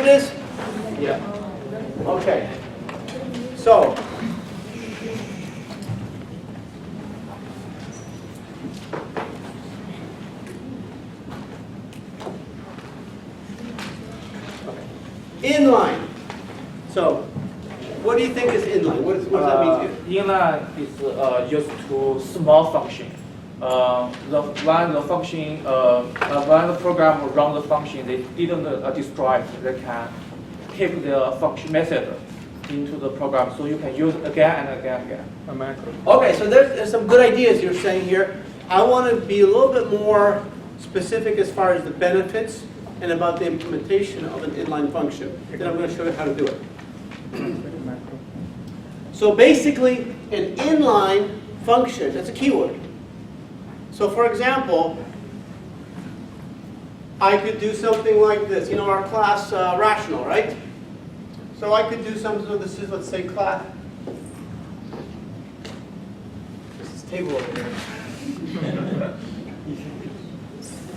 what it is? Yeah. Okay. So, inline. So, what do you think is inline? What does that mean to you? Inline is used to small function. When the function, when the program run the function, they didn't destroy it. They can keep the function method into the program, so you can use it again and again and again. A macro. Okay, so there's some good ideas you're saying here. I want to be a little bit more specific as far as the benefits and about the implementation of an inline function. Then I'm going to show you how to do it. So basically, an inline function, that's a keyword. So for example, I could do something like this. You know our class rational, right? So I could do something, so this is, let's say, class. This is table over here.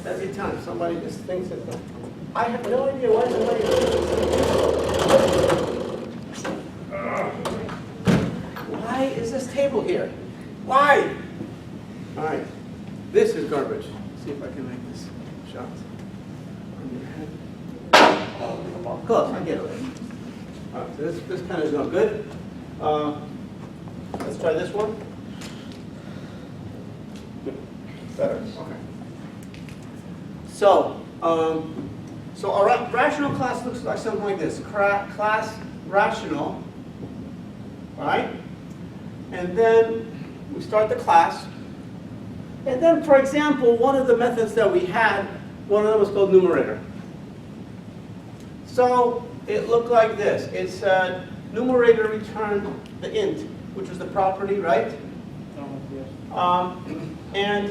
Every time somebody just thinks that, I have no idea why somebody Why is this table here? Why? All right. This is garbage. Let's see if I can make this shot. Oh, close. I get it. All right, so this pen is no good. Let's try this one. Better. Okay. So, so our rational class looks like something like this. Class rational, right? And then we start the class. And then, for example, one of the methods that we had, one of them was called numerator. So it looked like this. It said numerator returned the int, which was the property, right? Yes. And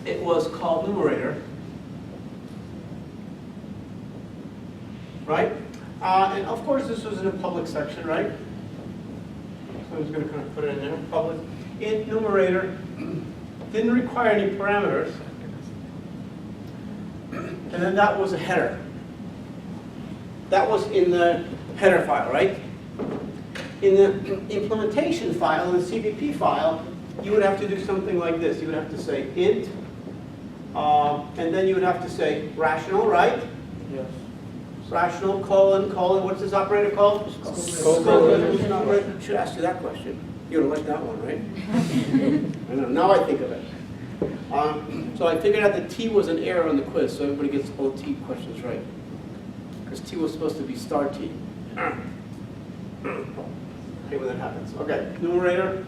it was called numerator, right? And of course, this was in a public section, right? So I'm just going to kind of put it in there. Public int numerator didn't require any parameters, and then that was a header. That was in the header file, right? In the implementation file, in the CPP file, you would have to do something like this. You would have to say int, and then you would have to say rational, right? Yes. Rational, colon, what's this operator called? Colon operator. Should ask you that question. You don't like that one, right? I know, now I think of it. So I figured out that T was an error on the quiz, so everybody gets all T questions right. Because T was supposed to be star T. Okay, when that happens. Okay, numerator.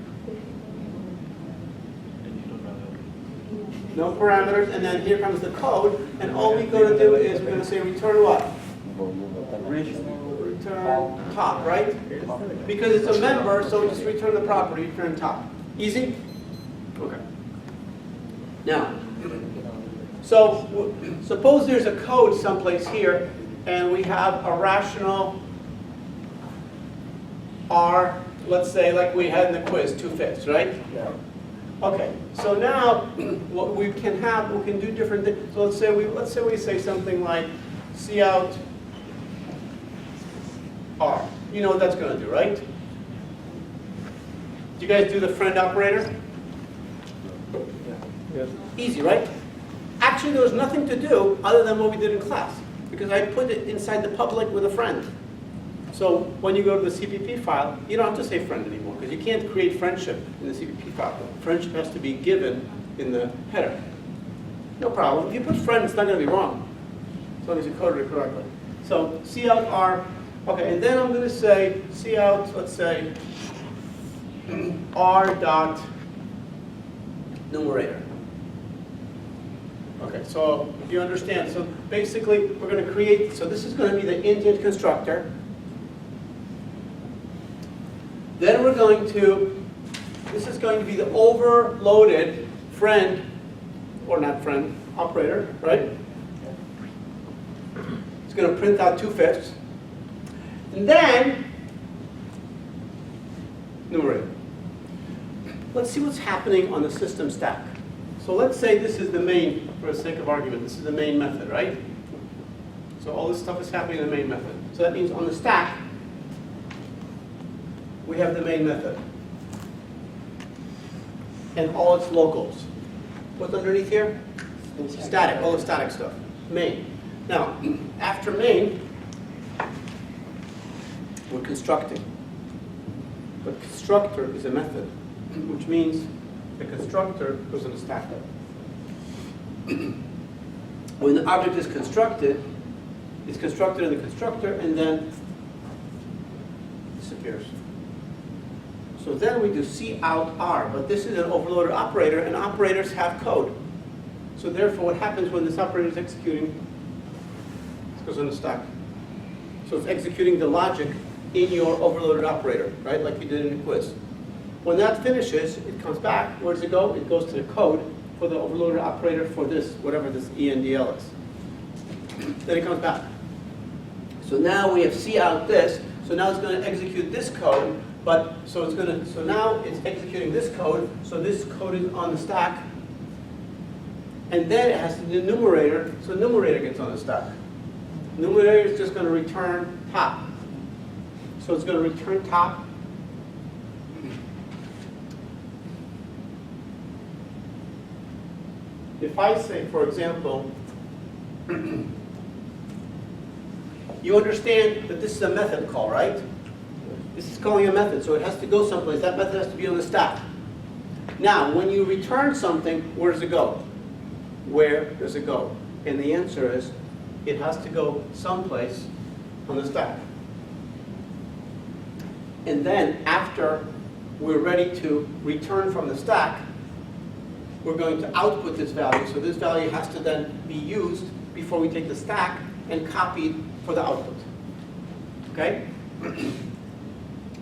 No parameters, and then here comes the code, and all we're going to do is we're going to say return what? Return top, right? Because it's a member, so we just return the property, return top. Easy? Okay. Now, so suppose there's a code someplace here, and we have a rational R, let's say like we had in the quiz, 2/5, right? Yeah. Okay, so now what we can have, we can do different things. So let's say we say something like cout R. You know what that's going to do, right? Do you guys do the friend operator? Yes. Easy, right? Actually, there was nothing to do other than what we did in class, because I put it inside the public with a friend. So when you go to the CPP file, you don't have to say friend anymore, because you can't create friendship in the CPP file. Friendship has to be given in the header. No problem. If you put friend, it's not going to be wrong, as long as you coded it correctly. So cout R, okay, and then I'm going to say cout, let's say, R dot numerator. Okay, so you understand. So basically, we're going to create, so this is going to be the int constructor. Then we're going to, this is going to be the overloaded friend, or not friend, operator, right? It's going to print out 2/5. And then, numerator. Let's see what's happening on the system stack. So let's say this is the main, for the sake of argument, this is the main method, right? So So all this stuff is happening in the main method. So that means on the stack, we have the main method and all its locals. What's underneath here? Static, all the static stuff. Main. Now, after main, we're constructing. But constructor is a method, which means the constructor goes in the stack. When the object is constructed, it's constructed in the constructor and then disappears. So then we do cout_r, but this is an overloaded operator, and operators have code. So therefore, what happens when this operator is executing? It goes in the stack. So it's executing the logic in your overloaded operator, right, like you did in the quiz. When that finishes, it comes back. Where does it go? It goes to the code for the overloaded operator for this, whatever this ENDL is. Then it comes back. So now we have cout this. So now it's going to execute this code. But so now it's executing this code. So this code is on the stack. And then it has the numerator. So numerator gets on the stack. Numerator is just going to return top. So it's going to return top. If I say, for example, you understand that this is a method call, right? This is calling a method, so it has to go someplace. That method has to be on the stack. Now, when you return something, where does it go? Where does it go? And the answer is, it has to go someplace on the stack. And then, after we're ready to return from the stack, we're going to output this value. So this value has to then be used before we take the stack and copied for the output. Okay?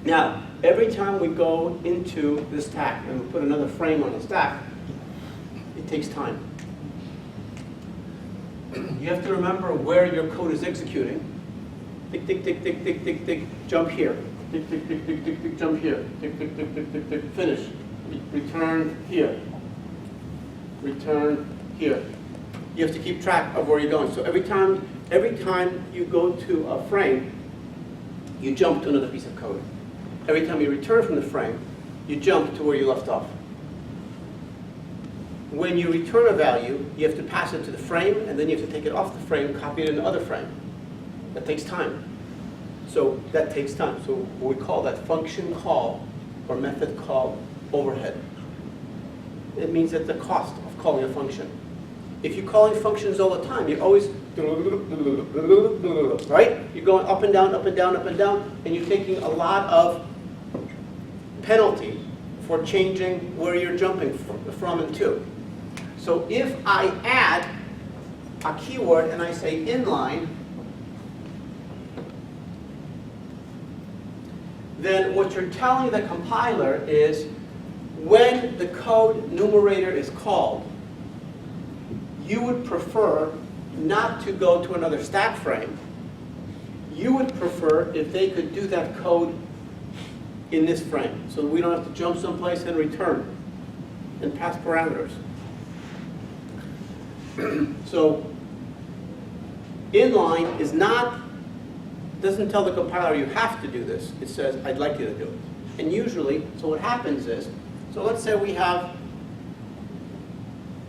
Now, every time we go into the stack and we put another frame on the stack, it takes time. You have to remember where your code is executing. Tick, tick, tick, tick, tick, tick, tick, jump here. Tick, tick, tick, tick, tick, tick, jump here. Tick, tick, tick, tick, tick, tick, finish. Return here. Return here. You have to keep track of where you're going. So every time you go to a frame, you jump to another piece of code. Every time you return from the frame, you jump to where you left off. When you return a value, you have to pass it to the frame, and then you have to take it off the frame, copy it in another frame. That takes time. So that takes time. So we call that function call or method call overhead. It means that the cost of calling a function. If you're calling functions all the time, you're always, right? You're going up and down, up and down, up and down, and you're taking a lot of penalty for changing where you're jumping from and to. So if I add a keyword and I say inline, then what you're telling the compiler is when the code numerator is called, you would prefer not to go to another stack frame. You would prefer if they could do that code in this frame, so we don't have to jump someplace and return and pass parameters. So inline is not, doesn't tell the compiler you have to do this. It says, I'd like you to do it. And usually, so what happens is, so let's say we have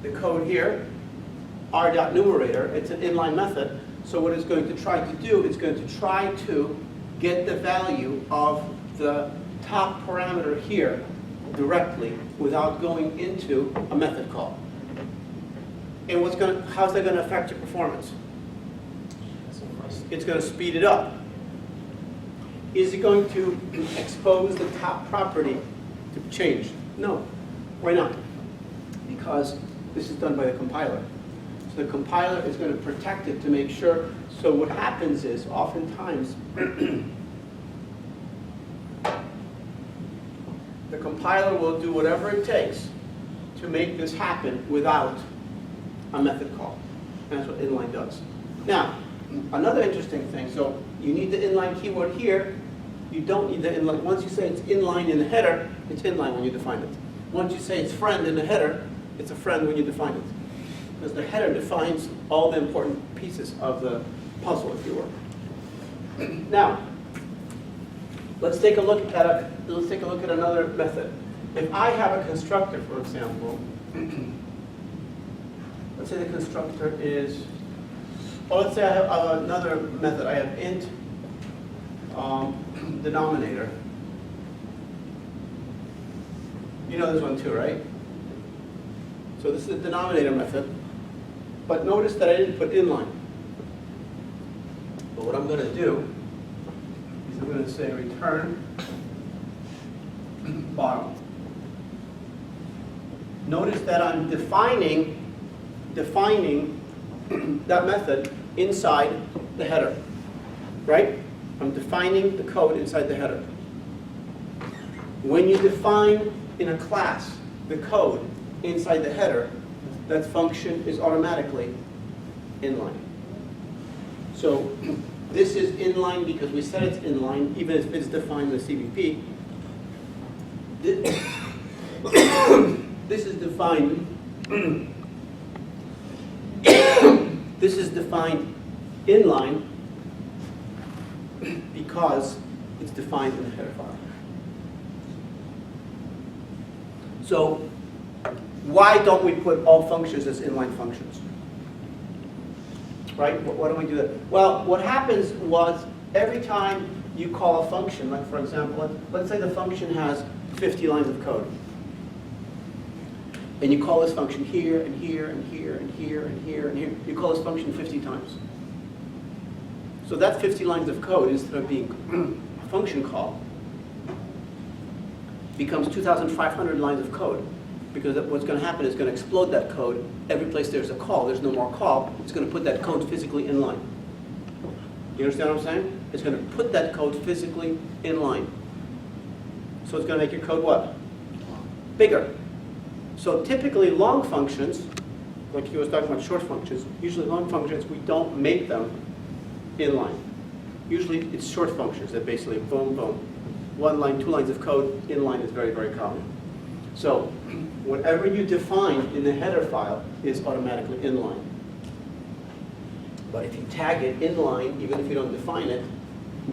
the code here, r.numerator, it's an inline method. So what it's going to try to do, it's going to try to get the value of the top parameter here directly without going into a method call. And how's that going to affect your performance? It's going to speed it up. Is it going to expose the top property to change? No. Why not? Because this is done by the compiler. So the compiler is going to protect it to make sure. So what happens is, oftentimes, the compiler will do whatever it takes to make this happen without a method call. And that's what inline does. Now, another interesting thing, so you need the inline keyword here. You don't need the inline. Once you say it's inline in the header, it's inline when you define it. Once you say it's friend in the header, it's a friend when you define it. Because the header defines all the important pieces of the puzzle, if you will. Now, let's take a look at another method. If I have a constructor, for example, let's say the constructor is, or let's say I have another method. I have int denominator. You know this one too, right? So this is the denominator method. But notice that I didn't put inline. But what I'm going to do is I'm going to say return bottom. Notice that I'm defining that method inside the header, right? I'm defining the code inside the header. When you define in a class the code inside the header, that function is automatically inline. So this is inline because we said it's inline, even if it's defined in the CVP. This is defined. This is defined inline because it's defined in the header file. So why don't we put all functions as inline functions? Right? Why don't we do that? Well, what happens was every time you call a function, like for example, let's say the function has 50 lines of code. And you call this function here, and here, and here, and here, and here, and here. You call this function 50 times. So that 50 lines of code, instead of being a function call, becomes 2,500 lines of code. Because what's going to happen is going to explode that code. Every place there's a call, there's no more call. It's going to put that code physically in line. You understand what I'm saying? It's going to put that code physically in line. So it's going to make your code what? Bigger. So typically long functions, like he was talking about short functions, usually long functions, we don't make them inline. Usually it's short functions that basically boom, boom. 1 line, 2 lines of code, inline is very, very common. So whatever you define in the header file is automatically inline. But if you tag it inline, even if you don't define it,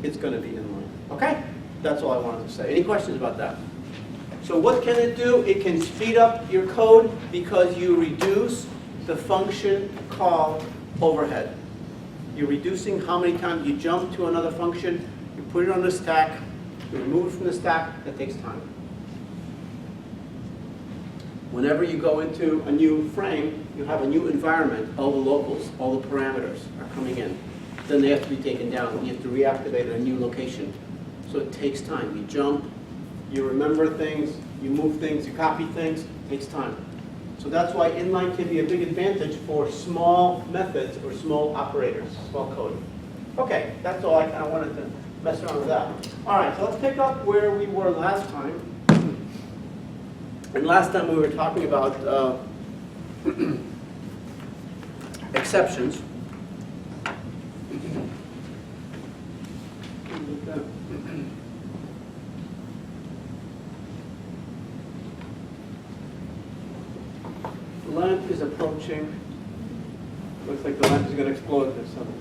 it's going to be inline. Okay? That's all I wanted to say. Any questions about that? So what can it do? It can speed up your code because you reduce the function call overhead. You're reducing how many times you jump to another function, you put it on the stack, you remove it from the stack, that takes time. Whenever you go into a new frame, you have a new environment, all the locals, all the parameters are coming in. Then they have to be taken down. You have to reactivate a new location. So it takes time. You jump, you remember things, you move things, you copy things, it takes time. So that's why inline can be a big advantage for small methods or small operators, small code. Okay, that's all I kind of wanted to mess around with that. All right, so let's pick up where we were last time. And last time we were talking about exceptions. The lamp is approaching. Looks like the lamp is going to explode. There's something.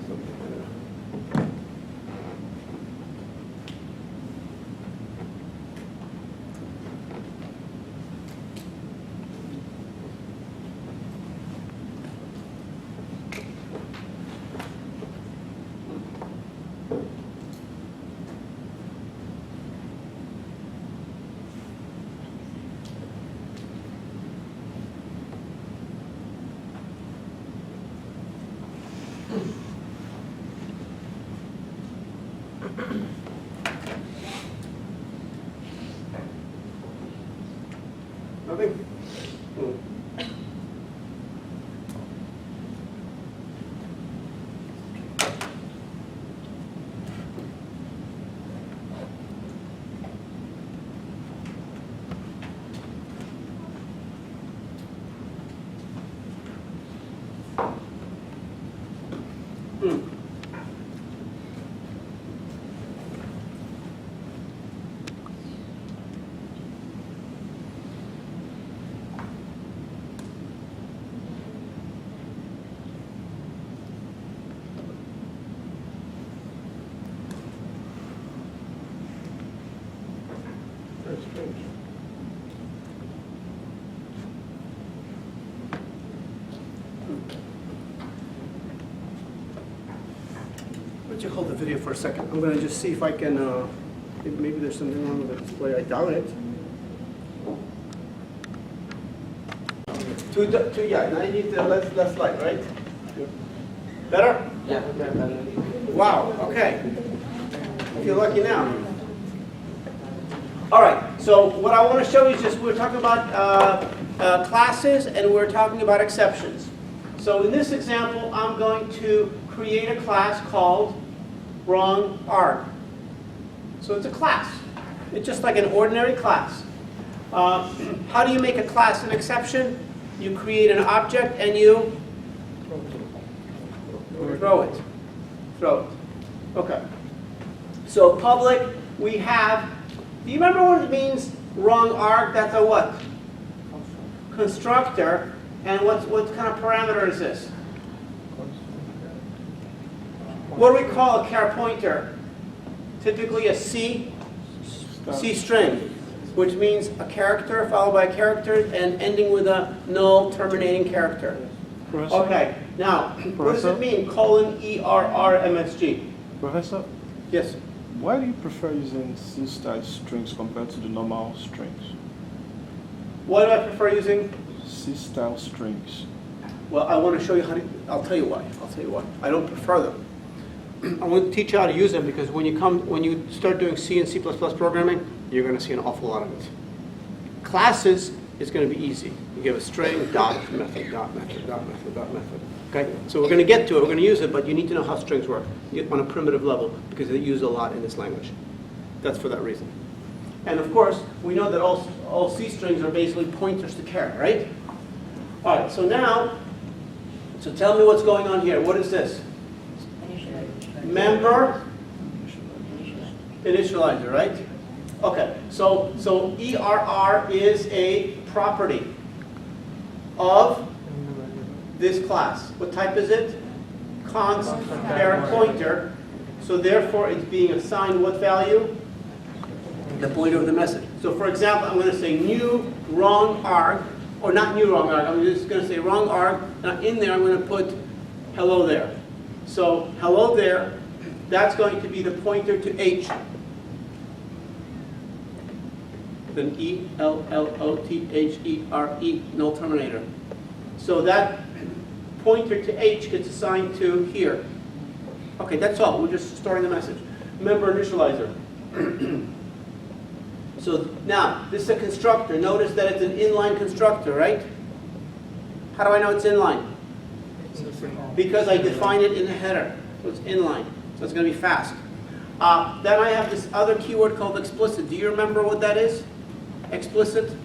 Nothing? Why don't you hold the video for a second? I'm going to just see if I can, maybe there's something wrong with the display. I doubt it. Yeah, now you need less light, right? Better? Yeah. Wow, okay. I feel lucky now. All right, so what I want to show you is just, we're talking about classes and we're talking about exceptions. So in this example, I'm going to create a class called wrong arg. So it's a class. It's just like an ordinary class. How do you make a class an exception? You create an object and you throw it. Throw it. Okay. So public, we have, do you remember what it means, wrong arg? That's a what? Constructor. And what kind of parameter is this? What do we call a char pointer? Typically a C string, which means a character followed by a character and ending with a null terminating character. Professor? Okay, now, what does it mean, colon ERR Professor, Yes. why do you prefer using C-style strings compared to the normal strings? Why do I prefer using? C-style strings. Well, I want to show you how to, I'll tell you why. I don't prefer them. I want to teach you how to use them because when you start doing C and C++ programming, you're going to see an awful lot of it. Classes is going to be easy. You give a string, dot, method, dot, method, dot, method, dot, method. Okay? So we're going to get to it, we're going to use it, but you need to know how strings work on a primitive level because they're used a lot in this language. That's for that reason. And of course, we know that all C strings are basically pointers to char, right? All right, so now, so tell me what's going on here. What is this? Member initializer, right? Okay, so ERR is a property of this class. What type is it? Const char pointer. So therefore, it's being assigned what value? The pointer of the message. So for example, I'm going to say new wrong arg, or not new wrong arg. I'm just going to say wrong arg. Now in there, I'm going to put hello there. So hello there, that's going to be the pointer to H. Then ELLOTHERE, null terminator. So that pointer to H gets assigned to here. Okay, that's all. We're just storing the message. Member initializer. So now, this is a constructor. Notice that it's an inline constructor, right? How do I know it's inline? Because I define it in the header. So it's inline. So it's going to be fast. Then I have this other keyword called explicit. Do you remember what that is? Explicit?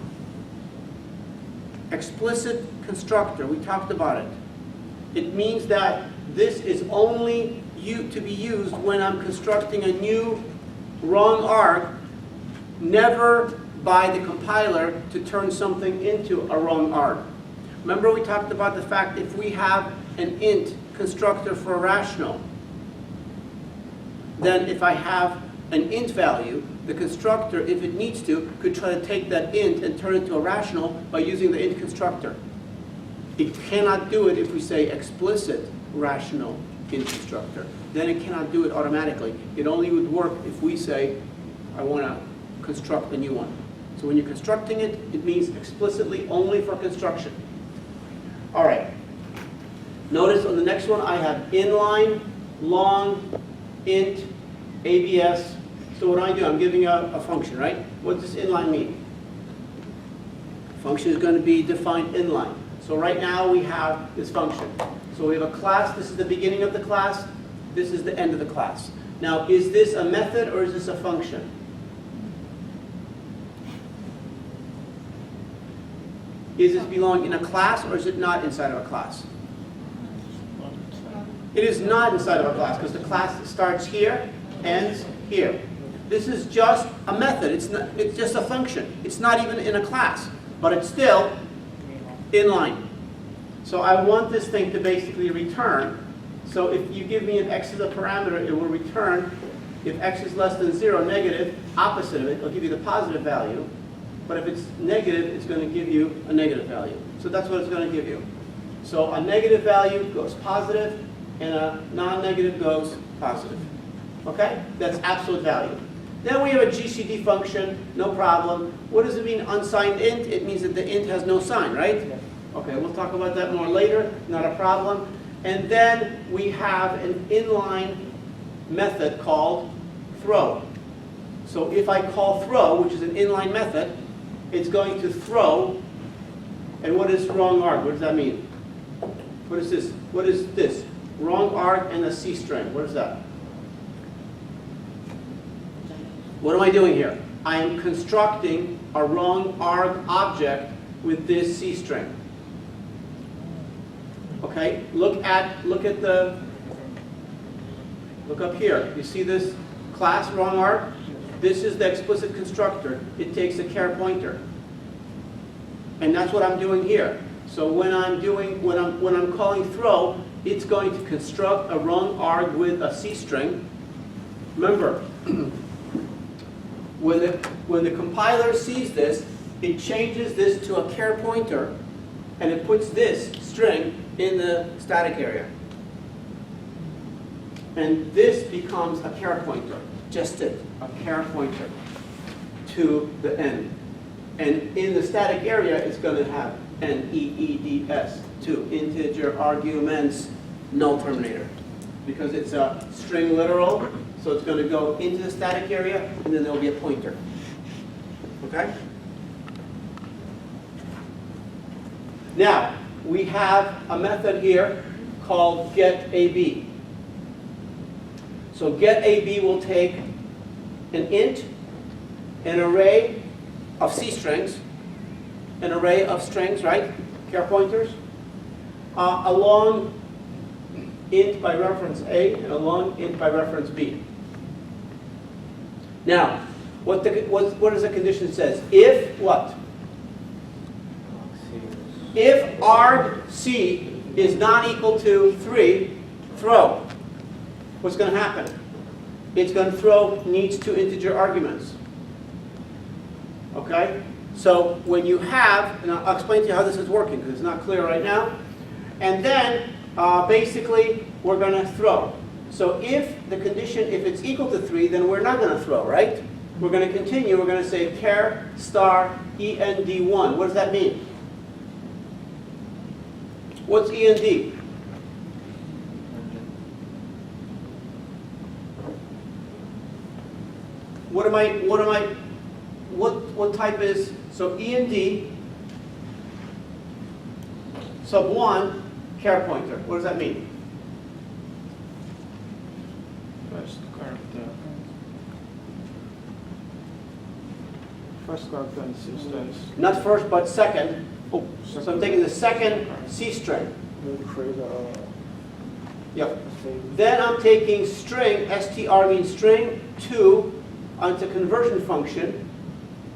Explicit constructor. We talked about it. It means that this is only to be used when I'm constructing a new wrong arg, never by the compiler to turn something into a wrong arg. Remember we talked about the fact if we have an int constructor for a rational, then if I have an int value, the constructor, if it needs to, could try to take that int and turn it into a rational by using the int constructor. It cannot do it if we say explicit rational int constructor. Then it cannot do it automatically. It only would work if we say, I want to construct a new one. So when you're constructing it, it means explicitly only for construction. All right. Notice on the next one I have inline, long, int, ABS. So what do? I'm giving a function, right? What does inline mean? Function is going to be defined inline. So right now we have this function. So we have a class. This is the beginning of the class. This is the end of the class. Now, is this a method or is this a function? Is this belong in a class or is it not inside of a class? It is not inside of a class because the class starts here, ends here. This is just a method. It's just a function. It's not even in a class, but it's still inline. So I want this thing to basically return. So if you give me an x as a parameter, it will return If x is less than 0, negative, opposite of it, it'll give you the positive value. But if it's negative, it's going to give you a negative value. So that's what it's going to give you. So a negative value goes positive, and a non-negative goes positive. Okay? That's absolute value. Then we have a GCD function, no problem. What does it mean, unsigned int? It means that the int has no sign, right? Yes. Okay, we'll talk about that more later, not a problem. And then we have an inline method called throw. So if I call throw, which is an inline method, it's going to throw, and what is wrong arg? What does that mean? What is this? What is this? Wrong arg and a C string. What is that? What am I doing here? I am constructing a wrong arg object with this C string. Okay, look up here. You see this class wrong arg? This is the explicit constructor. It takes a char pointer. And that's what I'm doing here. So when I'm calling throw, it's going to construct a wrong arg with a C string. Remember, when the compiler sees this, it changes this to a char pointer, and it puts this string in the static area. And this becomes a char pointer, just it, a char pointer to the end. And in the static area, it's going to have NEEDS, to integer arguments, null terminator. Because it's a string literal, so it's going to go into the static area, and then there will be a pointer. Okay? Now, we have a method here called getAB. So getAB will take an int, an array of C strings, an array of strings, right? Char pointers, a long int by reference A and a long int by reference B. Now, what does the condition says? If what? If argc is not equal to 3, throw. What's going to happen? It's going to throw needs to integer arguments. Okay? So when you have, and I'll explain to you how this is working because it's not clear right now. And then basically we're going to throw. So if the condition, if it's equal to 3, then we're not going to throw, right? We're going to continue. We're going to say char star END1. What does that mean? What's END? What type is, so END sub 1 char pointer. What does that mean? First character in C strings. Not first, but second. Oh, So I'm taking the second C string. We'll create a Yep. Then I'm taking string, str means string, 2, onto conversion function,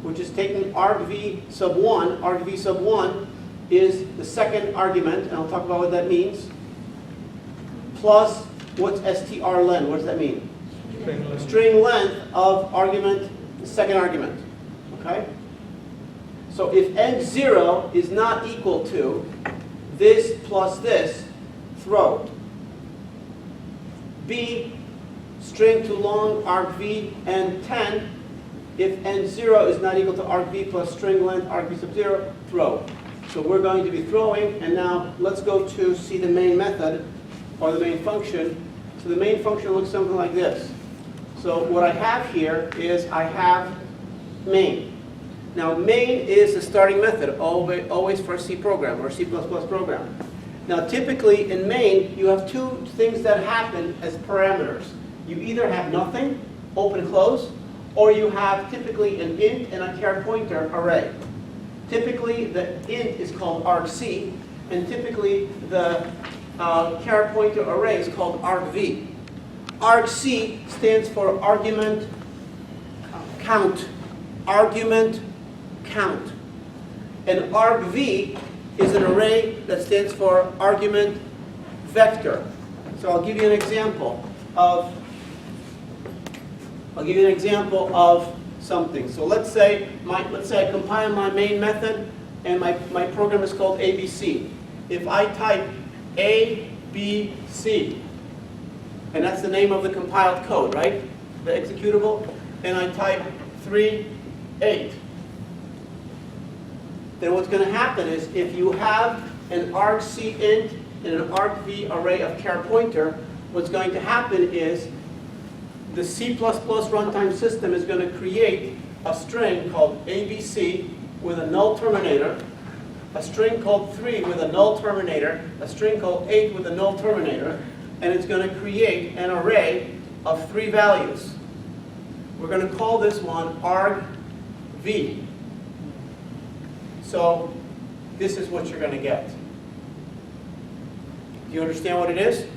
which is taking argv sub 1. Argv sub 1 is the second argument, and I'll talk about what that means, plus what's strlen? What does that mean? String length of argument, the second argument. Okay? So if end0 is not equal to this plus this, throw. B, string to long argv and 10. If end0 is not equal to argv plus string length argv sub 0, throw. So we're going to be throwing, and now let's go to see the main method or the main function. So the main function looks something like this. So what I have here is I have main. Now main is the starting method, always for a C program or C++ program. Now typically in main, you have two things that happen as parameters. You either have nothing, open, close, or you have typically an int and a char pointer array. Typically the int is called argc, and typically the char pointer array is called argv. Argc stands for argument count. Argument count. And argv is an array that stands for argument vector. So I'll give you an example of I'll give you an example of something. So let's say I compile my main method, and my program is called ABC. If I type ABC, and that's the name of the compiled code, right? The executable, and I type 3, 8. Then what's going to happen is if you have an argc int and an argv array of char pointer, what's going to happen is the C++ runtime system is going to create a string called ABC with a null terminator, a string called 3 with a null terminator, a string called 8 with a null terminator, and it's going to create an array of 3 values. We're going to call this one argv. So this is what you're going to get. Do you understand what it is?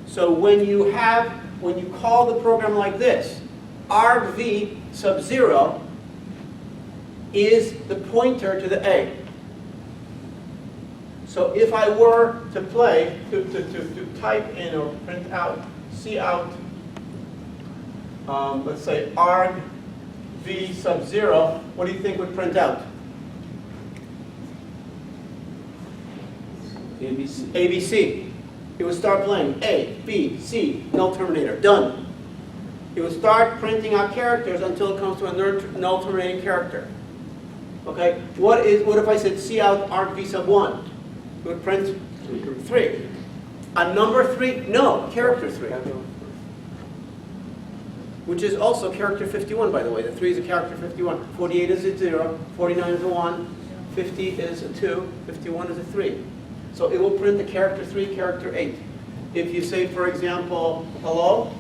So when you call the program like this, argv sub 0 is the pointer to the A. So if I were to play, to type in or print out, cout, let's say argv sub 0, what do you think would print out? ABC. ABC. It would start playing A, B, C, null terminator, done. It would start printing out characters until it comes to a null terminating character. Okay, what if I said cout argv sub 1? It would print 3. A number 3? No, character 3. Which is also character 51, by the way. The 3 is a character 51. 48 is a 0, 49 is a 1, 50 is a 2, 51 is a 3. So it will print the character 3, character 8. If you say, for example, hello,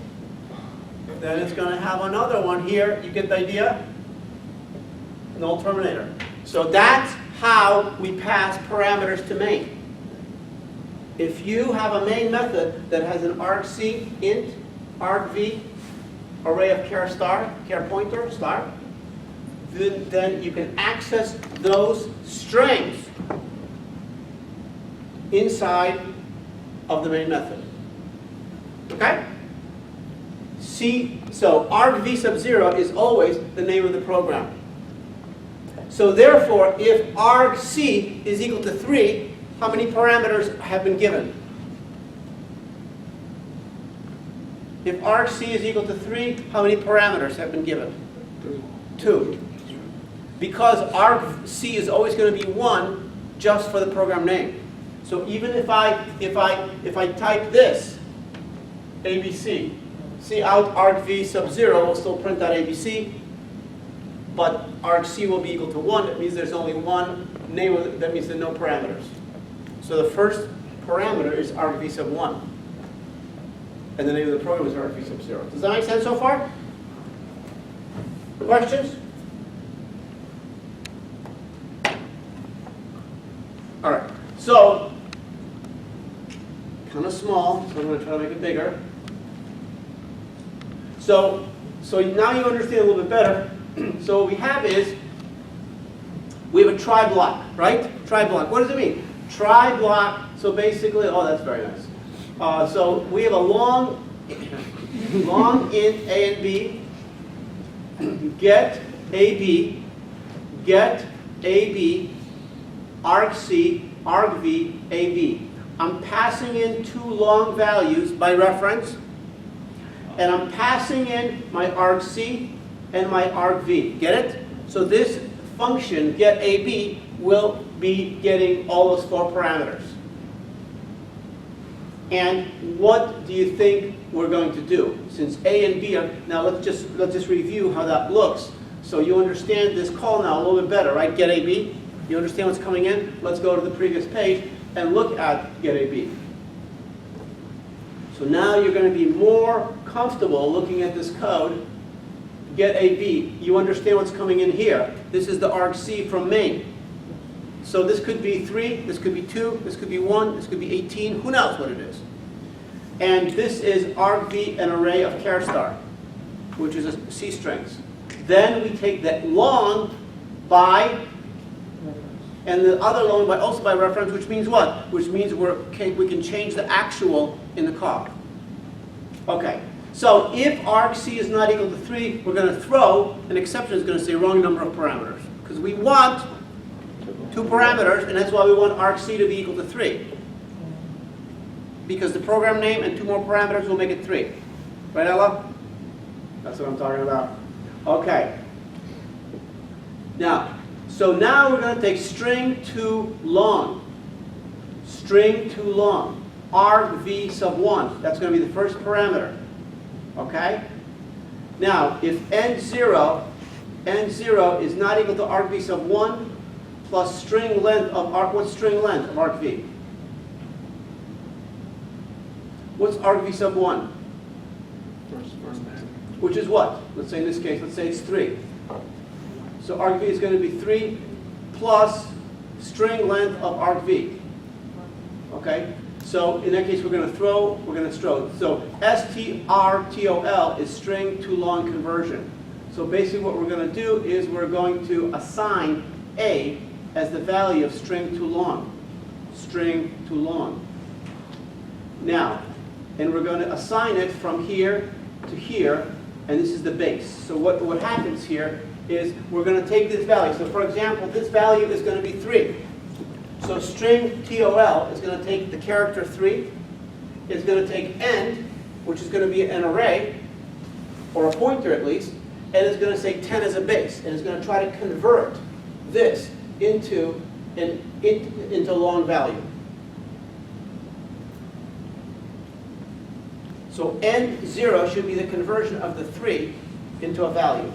then it's going to have another one here. You get the idea? Null terminator. So that's how we pass parameters to main. If you have a main method that has an argc, int, argv, array of char star, char pointer, star, then you can access those strings inside of the main method. Okay? So argv sub 0 is always the name of the program. So therefore, if argc is equal to 3, how many parameters have been given? If argc is equal to 3, how many parameters have been given? 2. Because argc is always going to be 1 just for the program name. So even if I type this, ABC, cout argv sub 0 will still print out ABC, but argc will be equal to 1. That means there's only one name. That means there are no parameters. So the first parameter is argv sub 1. And the name of the program is argv sub 0. Does that make sense so far? Questions? All right. So, kind of small, so I'm going to try to make it bigger. So now you understand a little bit better. So what we have is, we have a try block, right? Try block. What does it mean? Try block, so basically, oh, that's very nice. So we have a long int A and B, get AB, argc, argv, AB. I'm passing in 2 long values by reference, and I'm passing in my argc and my argv. Get it? So this function, getAB, will be getting all those 4 parameters. And what do you think we're going to do? Since A and B are, now let's just review how that looks, so you understand this call now a little bit better, right? GetAB. You understand what's coming in? Let's go to the previous page and look at GetAB. So now you're going to be more comfortable looking at this code. GetAB. You understand what's coming in here. This is the argc from main. So this could be 3, this could be 2, this could be 1, this could be 18. Who knows what it is? And this is argv, an array of char star, which is a C strings. Then we take that long by, and the other long by also by reference, which means what? Which means we can change the actual in the call. Okay, So if argc is not equal to 3, we're going to throw an exception that's going to say wrong number of parameters. Because we want 2 parameters, and that's why we want argc to be equal to 3. Because the program name and 2 more parameters will make it 3. Right, Ella? That's what I'm talking about. Okay. Now, so now we're going to take string to long. String to long. argv sub 1. That's going to be the first parameter. Okay? Now, if n0 is not equal to argv sub 1 plus string length of what's string length of argv? What's argv sub 1? Which is what? Let's say in this case, let's say it's 3. So argv is going to be 3 plus string length of argv. Okay? So in that case, we're going to throw. So strtol is string to long conversion. So basically what we're going to do is we're going to assign a as the value of string to long. String to long. Now, and we're going to assign it from here to here, and this is the base. So what happens here is we're going to take this value. So for example, this value is going to be 3. So string TOL is going to take the character 3. It's going to take n, which is going to be an array, or a pointer at least, and it's going to say 10 as a base. And it's going to try to convert this into long value. So n0 should be the conversion of the 3 into a value.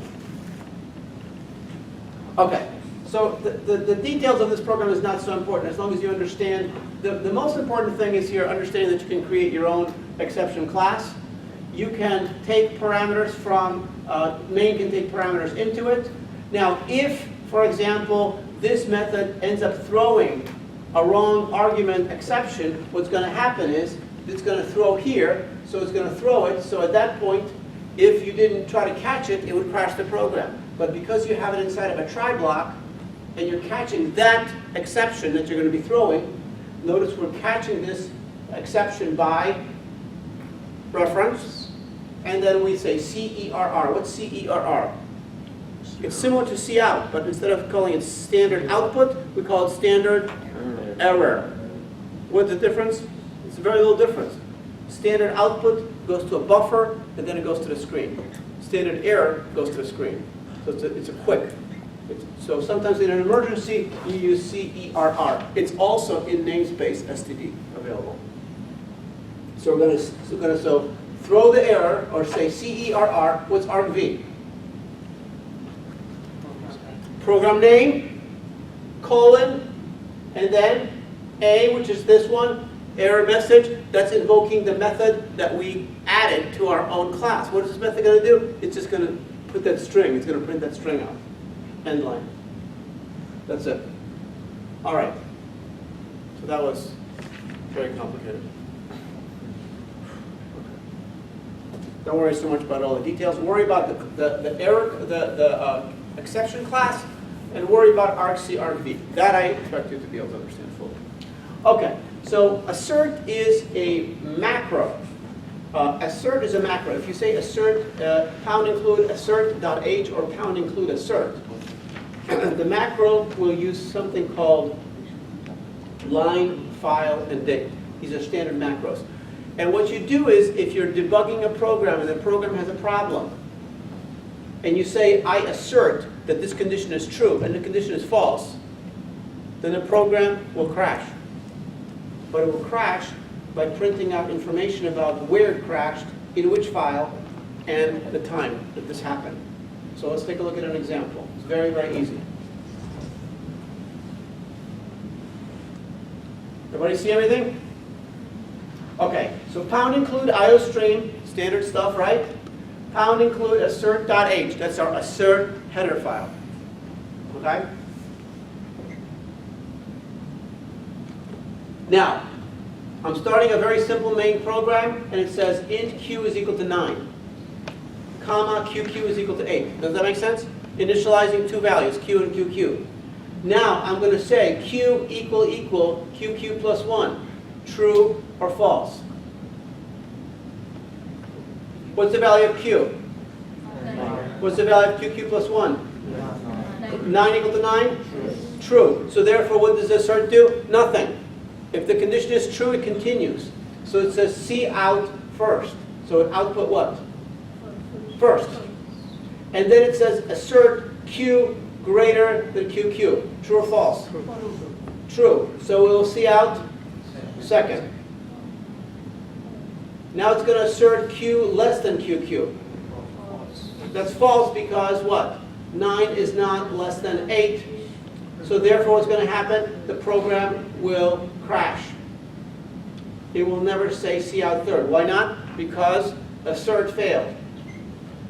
Okay. So the details of this program is not so important as long as you understand. The most important thing is here understanding that you can create your own exception class. You can take parameters from, main can take parameters into it. Now if, for example, this method ends up throwing a wrong argument exception, what's going to happen is it's going to throw here, so it's going to throw it. So at that point, if you didn't try to catch it, it would crash the program. But because you have it inside of a try block, and you're catching that exception that you're going to be throwing, notice we're catching this exception by reference, and then we say CERR. What's CERR? It's similar to cout, but instead of calling it standard output, we call it standard error. What's the difference? It's a very little difference. Standard output goes to a buffer, and then it goes to the screen. Standard error goes to the screen. So it's a quick. So sometimes in an emergency, you use CERR. It's also in namespace std available. So we're going to throw the error or say CERR. What's argv? Program name, colon, and then A, which is this one, error message. That's invoking the method that we added to our own class. What is this method going to do? It's just going to put that string. It's going to print that string out. End line. That's it. All right. So that was very complicated. Don't worry so much about all the details. Worry about the error, the exception class, and worry about argc, argv. That I expect you to be able to understand fully. Okay. So assert is a macro. Assert is a macro. If you say assert pound include assert.h or pound include assert, the macro will use something called line, file, and date. These are standard macros. And what you do is, if you're debugging a program and the program has a problem, and you say, I assert that this condition is true and the condition is false, then the program will crash. But it will crash by printing out information about where it crashed, in which file, and the time that this happened. So let's take a look at an example. It's very, very easy. Everybody see everything? Okay, so pound include iostream, standard stuff, right? Pound include assert.h, that's our assert header file. Okay? Now, I'm starting a very simple main program, and it says int q is equal to 9, comma qq is equal to 8. Does that make sense? Initializing two values, q and qq. Now I'm going to say q equal qq plus 1, true or false. What's the value of q? What's the value of q plus 1? 9 equal to 9? True. So therefore, what does assert do? Nothing. If the condition is true, it continues. So it says C out first. So it output what? First. And then it says assert Q greater than QQ. True or false? True. So it will C out second. Now it's going to assert Q less than QQ. That's false because what? 9 is not less than 8. So therefore what's going to happen? The program will crash. It will never say C out third. Why not? Because assert failed.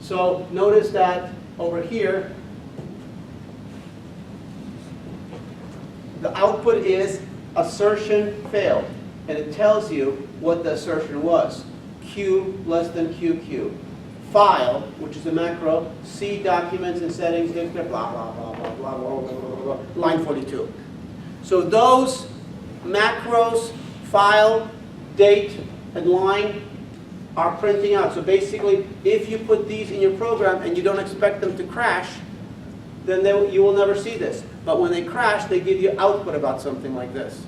So notice that over here, the output is assertion failed. And it tells you what the assertion was. Q less than QQ. File, which is a macro, C documents and settings, blah, blah, blah, blah, blah, blah, blah, blah, blah, line 42. So those macros, file, date, and line are printing out. So basically, if you put these in your program and you don't expect them to crash, then you will never see this. But when they crash, they give you output about something like this.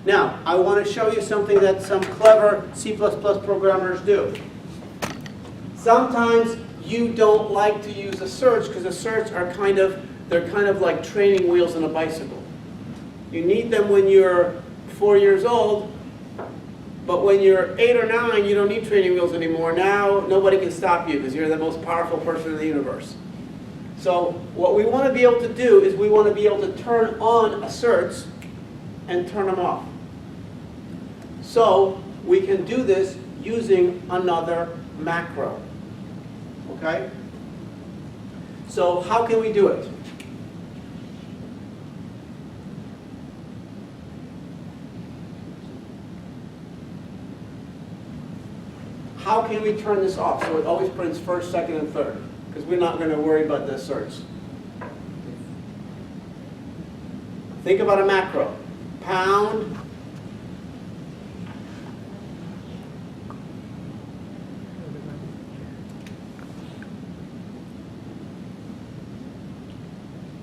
Now, I want to show you something that some clever C++ programmers do. Sometimes you don't like to use asserts because asserts are kind of like training wheels on a bicycle. You need them when you're 4 years old, but when you're 8 or 9, you don't need training wheels anymore. Now, nobody can stop you because you're the most powerful person in the universe. So what we want to be able to do is we want to be able to turn on asserts and turn them off. So we can do this using another macro. Okay? So how can we do it? How can we turn this off so it always prints first, second, and third? Because we're not going to worry about the asserts. Think about a macro. Pound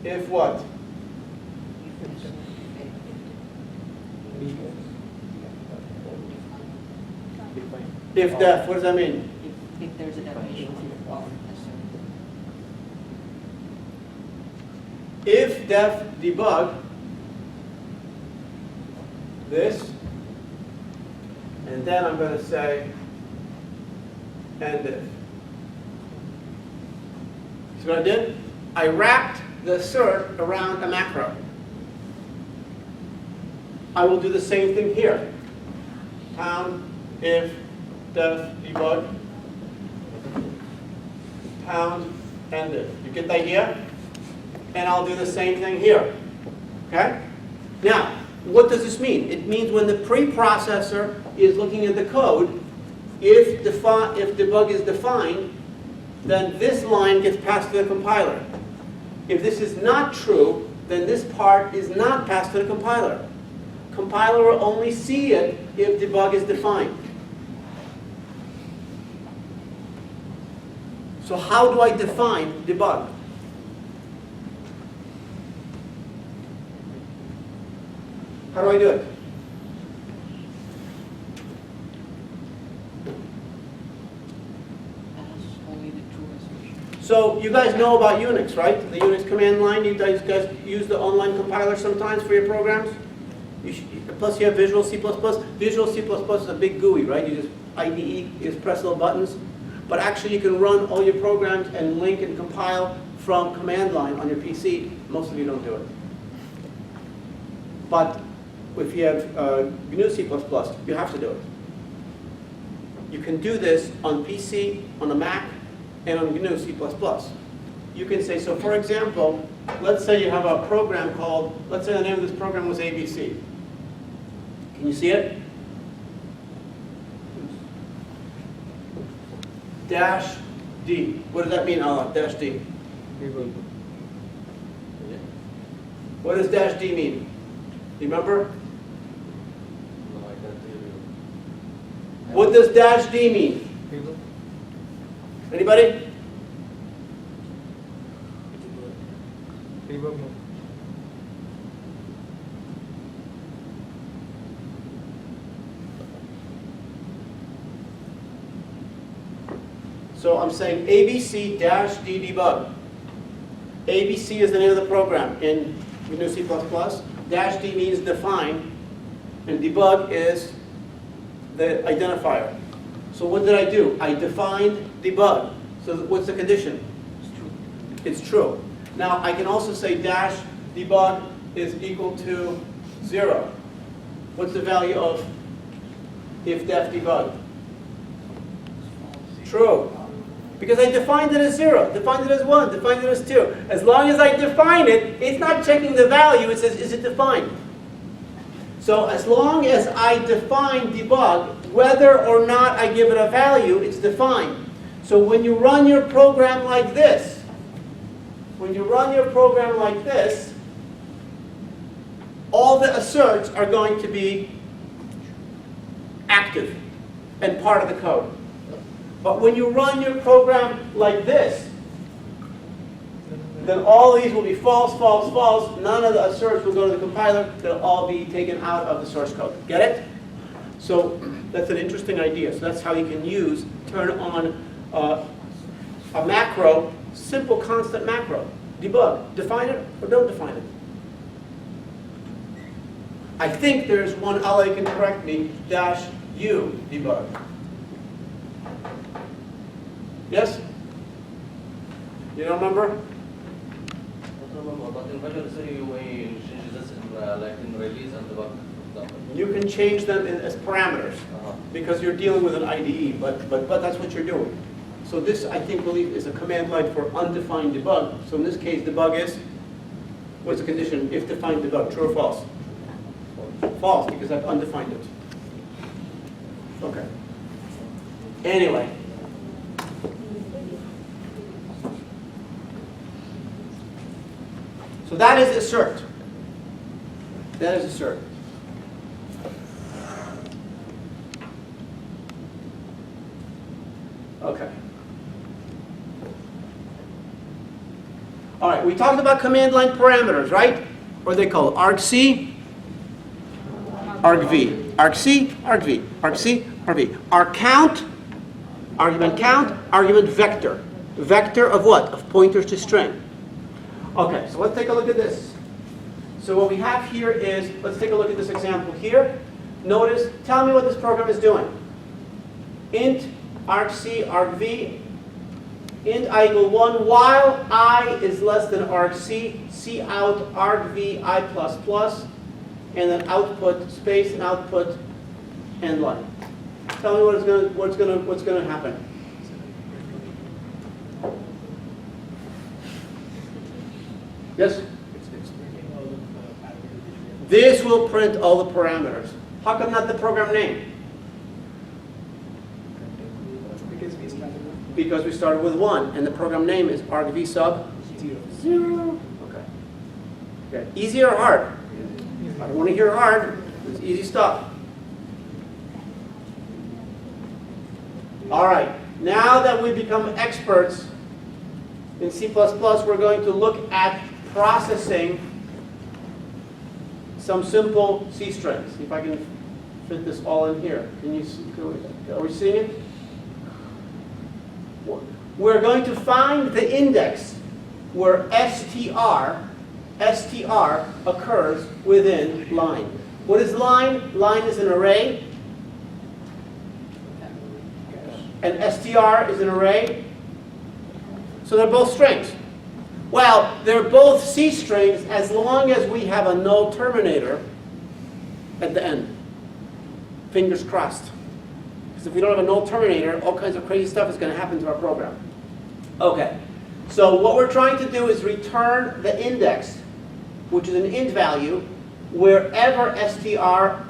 if what? If def, what does that mean? If there's a definition. If def debug this, and then I'm going to say end if. See what I did? I wrapped the assert around a macro. I will do the same thing here. Pound if def debug pound end if. You get the idea? And I'll do the same thing here. Okay? Now, what does this mean? It means when the preprocessor is looking at the code, if debug is defined, then this line gets passed to the compiler. If this is not true, then this part is not passed to the compiler. Compiler will only see it if debug is defined. So how do I define debug? How do I do it? So you guys know about Unix, right? The Unix command line. You guys use the online compiler sometimes for your programs. Plus you have Visual C++. Visual C++ is a big GUI, right? You just IDE, you just press little buttons. But actually you can run all your programs and link and compile from command line on your PC. Most of you don't do it. But if you have GNU C++, you have to do it. You can do this on PC, on a Mac, and on GNU C++. You can say, so for example, let's say you have a program called, let's say the name of this program was ABC. Can you see it? Dash D. What does that mean, dash D? What does dash D mean? You remember? What does dash D mean? Anybody? Debug mode. So I'm saying ABC-D debug. ABC is the name of the program in GNU C++. Dash D means define, and debug is the identifier. So what did I do? I defined debug. So what's the condition? It's true. Now I can also say dash debug is equal to 0. What's the value of if def debug? True. Because I defined it as 0, defined it as 1, defined it as 2. As long as I define it, it's not checking the value, it says, is it defined? So as long as I define debug, whether or not I give it a value, it's defined. So when you run your program like this, all the asserts are going to be active and part of the code. But when you run your program like this, then all these will be false, false, false. None of the asserts will go to the compiler. They'll all be taken out of the source code. Get it? So that's an interesting idea. So that's how you can turn on a macro, simple constant macro. Debug. Define it or don't define it. I think there's one, Ali can correct me, dash U debug. Yes? You don't remember? But in Visual Studio, we change this in release and debug, for example. You can change them as parameters because you're dealing with an IDE, but that's what you're doing. So this, I think, is a command line for undefined debug. So in this case, debug is, what's the condition? If defined debug, true or false? False, because I've undefined it. Okay. Anyway. So that is assert. That is assert. Okay. All right, we talked about command line parameters, right? What are they called? argc, argv. argc, argv. argc, argv. argcount, argument count, argument vector. Vector of what? Of pointers to string. Okay, so let's take a look at this. So what we have here is, let's take a look at this example here. Notice, tell me what this program is doing. Int argc argv, int I equal 1 while I is less than argc, c out argv I plus plus, and then output space and output end line. Tell me what's going to happen. Yes? This will print all the parameters. How come not the program name? Because we started with 1, and the program name is argv sub 0. Okay. Okay. Easy or hard? I don't want to hear hard. It's easy stuff. All right. Now that we've become experts in C++, we're going to look at processing some simple C strings. See if I can fit this all in here. Can you see? Are we seeing it? We're going to find the index where str occurs within line. What is line? Line is an array. And str is an array. So they're both strings. Well, they're both C strings as long as we have a null terminator at the end. Fingers crossed. Because if we don't have a null terminator, all kinds of crazy stuff is going to happen to our program. Okay, so what we're trying to do is return the index, which is an int value, wherever str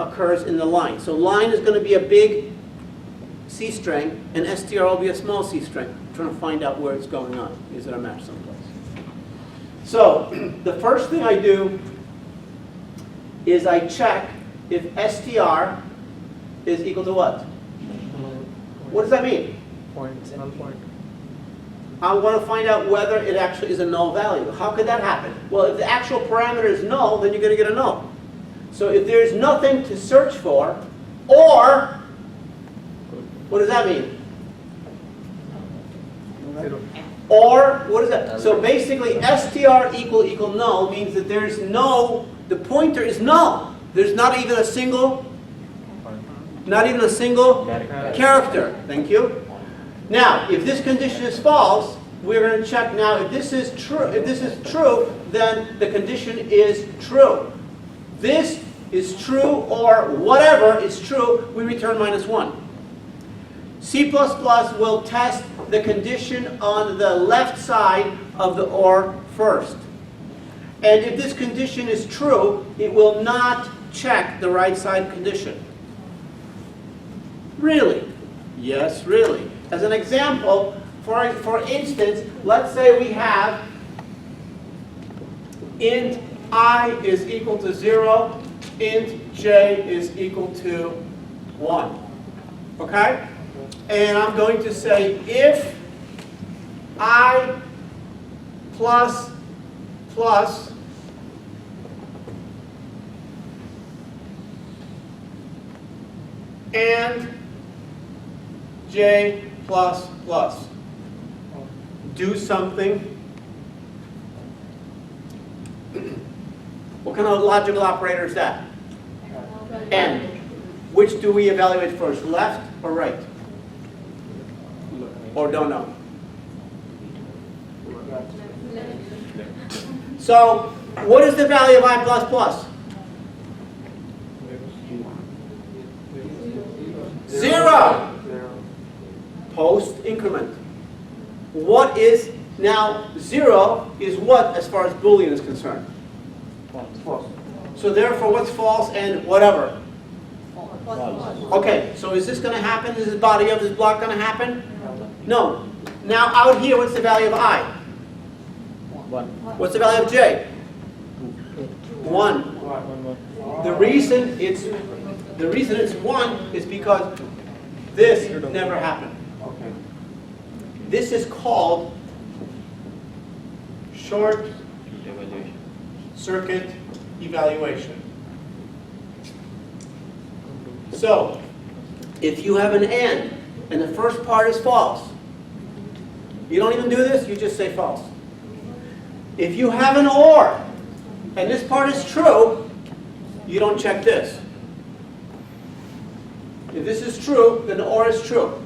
occurs in the line. So line is going to be a big C string, and str will be a small C string. I'm trying to find out where it's going on. Is it a match someplace? So the first thing I do is I check if str is equal to what? What does that mean? Point, null point. I want to find out whether it actually is a null value. How could that happen? Well, if the actual parameter is null, then you're going to get a null. So if there's nothing to search for, or, what does that mean? Or, what is that? So basically, str equal null means that there's no, the pointer is null. There's not even a single character. Thank you. Now, if this condition is false, we're going to check now if this is true. If this is true, then the condition is true. This is true, or whatever is true, we return -1. C++ will test the condition on the left side of the OR first. And if this condition is true, it will not check the right side condition. Really? Yes, really. As an example, for instance, let's say we have int I is equal to 0, int j is equal to 1. Okay? And I'm going to say if I plus plus and j plus plus do something. What kind of logical operator is that? And. Which do we evaluate first, left or right? Or don't know? So, what is the value of I plus plus? 0. Post increment. What is, now 0 is what as far as Boolean is concerned? False. So therefore what's false and whatever? Okay, so is this going to happen? Is the body of this block going to happen? No. Now out here, what's the value of I? 1. What's the value of j? 1. The reason it's 1 is because this never happened. Okay. This is called short circuit evaluation. So, if you have an and the first part is false, you don't even do this, you just say false. If you have an or, and this part is true, you don't check this. If this is true, then the or is true.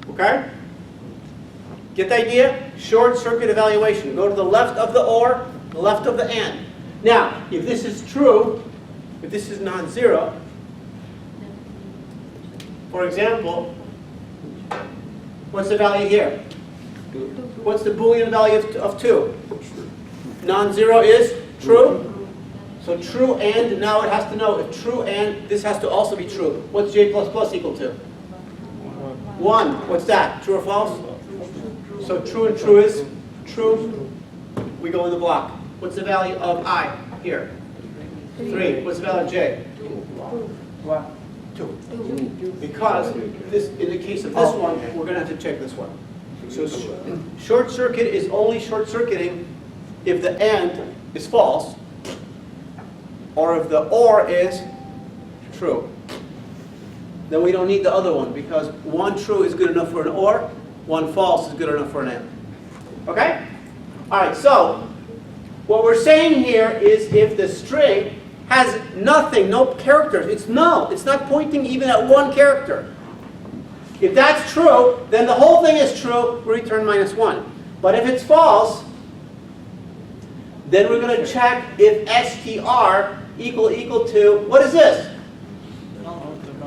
Okay? Get the idea? Short circuit evaluation. Go to the left of the or, the left of the and. Now, if this is true, if this is non-zero, for example, what's the value here? What's the Boolean value of 2? Non-zero is true. So true and, now it has to know if true and, this has to also be true. What's j plus plus equal to? 1. What's that? True or false? So true and true is true. We go in the block. What's the value of I here? 3. What's the value of j? 2. Because this, in the case of this one, we're going to have to check this one. So short circuit is only short circuiting if the and is false, or if the or is true. Then we don't need the other one, because one true is good enough for an or, one false is good enough for an and. Okay? All right, so what we're saying here is if the string has nothing, no characters, it's null. It's not pointing even at one character. If that's true, then the whole thing is true, we return -1. But if it's false, then we're going to check if str equal to, what is this?